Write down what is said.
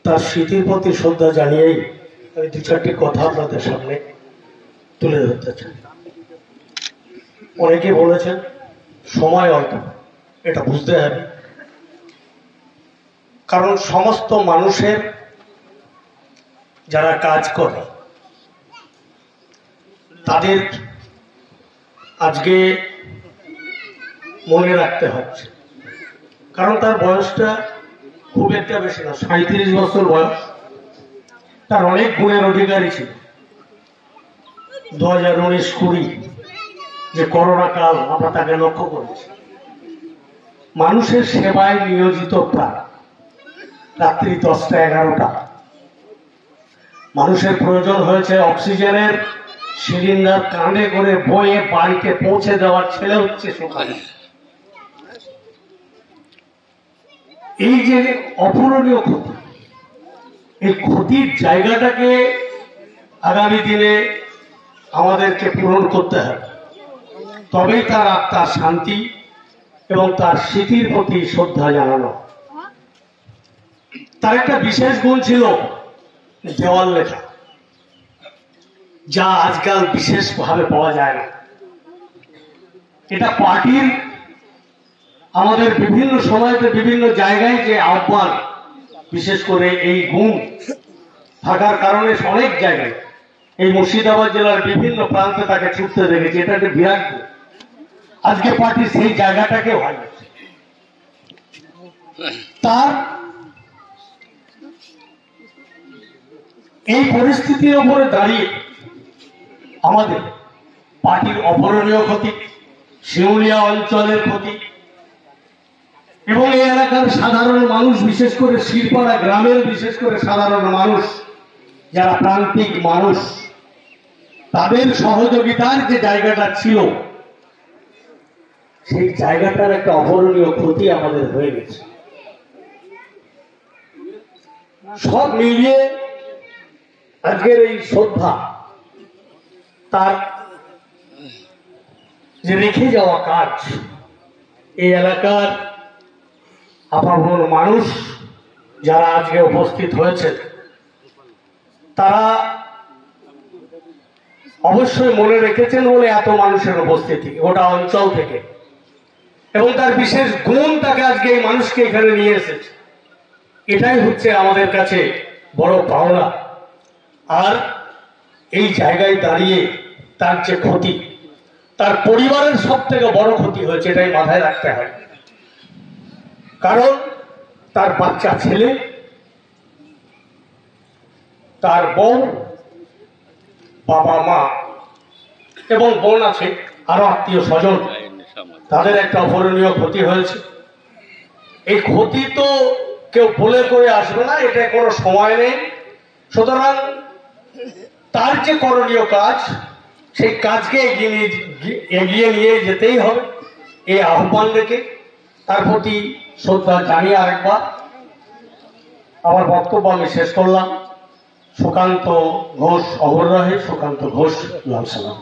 তার স্মৃতির প্রতি শ্রদ্ধা জানিয়েই আমি দু চারটি কথা আপনাদের সামনে তুলে ধরতে চাই। অনেকে বলেছেন সময় অল্প, এটা বুঝতে হবে, কারণ সমস্ত মানুষের যারা কাজ করে তাদের আজকে মনে রাখতে হচ্ছে, কারণ তার বয়সটা খুব একটা বেশি না, 37 বছর বয়স। তার অনেক গুণের অধিকারী ছিল। 2019-20 যে করোনা কাল আমরা তাকে লক্ষ্য করেছি, মানুষের সেবায় নিয়োজিত প্রাণ। রাত্রি 10টা-11টা মানুষের প্রয়োজন হয়েছে অক্সিজেনের সিলিন্ডার কাঁধে করে বয়ে বাড়িতে পৌঁছে দেওয়ার ছেলে হচ্ছে সকালে। এই যে অপূরণীয় ক্ষতি, এই ক্ষতির জায়গাটাকে আগামী দিনে আমাদেরকে পূরণ করতে হবে, তবেই তার আত্মার শান্তি এবং তার স্মৃতির প্রতি শ্রদ্ধা জানানো। তার একটা বিশেষ গুণ ছিল দেওয়াল লেখা, যা আজকাল বিশেষভাবে পাওয়া যায় না। এটা পার্টির আমাদের বিভিন্ন সময়তে বিভিন্ন জায়গায় যে আহ্বান, বিশেষ করে এই গুণ থাকার কারণে অনেক জায়গায় এই মুর্শিদাবাদ জেলার বিভিন্ন প্রান্তে তাকে ছুটতে দেখেছি। এটা একটা বিরাট গুণ। আজকে পার্টি সেই জায়গাটাকে হারিয়েছে। তার এই পরিস্থিতির উপরে দাঁড়িয়ে আমাদের পার্টির অপূরণীয় ক্ষতি, শিউলিয়া অঞ্চলের ক্ষতি এবং এই এলাকার সাধারণ মানুষ, বিশেষ করে শিরপাড়া গ্রামের বিশেষ করে সাধারণ মানুষ যারা প্রান্তিক মানুষ, তাদের সহযোগিতার যে জায়গাটা ছিল, সেই জায়গাটার একটা অপূরণীয় ক্ষতি আমাদের হয়ে গেছে। সব মিলিয়ে আজকের এই শ্রদ্ধা, তার যে রেখে যাওয়া কাজ, এই এলাকার আপামর মানুষ যারা আজকে উপস্থিত হয়েছে, তারা অবশ্যই মনে রেখেছেন বলে এত মানুষের উপস্থিতি গোটা অঞ্চল থেকে, এবং তার বিশেষ গুণ তাকে আজকে এই মানুষকে এখানে নিয়ে এসেছে। এটাই হচ্ছে আমাদের কাছে বড় পাওনা। আর এই জায়গায় দাঁড়িয়ে তার যে ক্ষতি, তার পরিবারের সব থেকে বড় ক্ষতি হয়েছে, এটাই মাথায় রাখতে হয়। কারণ তার বাচ্চা ছেলে, তার বউ, বাবা মা এবং বোন আছে, আরো আত্মীয় স্বজন, তাদের একটা অপূরণীয় ক্ষতি হয়েছে। এই ক্ষতি তো কেউ বলে করে আসবে না, এটা কোনো সময় নেই। সুতরাং তার যে করণীয় কাজ, সেই কাজকে এগিয়ে নিয়ে যেতেই হবে। এই আহ্বান রেখে তার প্রতি শ্রদ্ধা জানিয়ে আরেকবার আমার বক্তব্য আমি শেষ করলাম। সুকান্ত ঘোষ অমর রহে। সুকান্ত ঘোষ, লাল সালাম।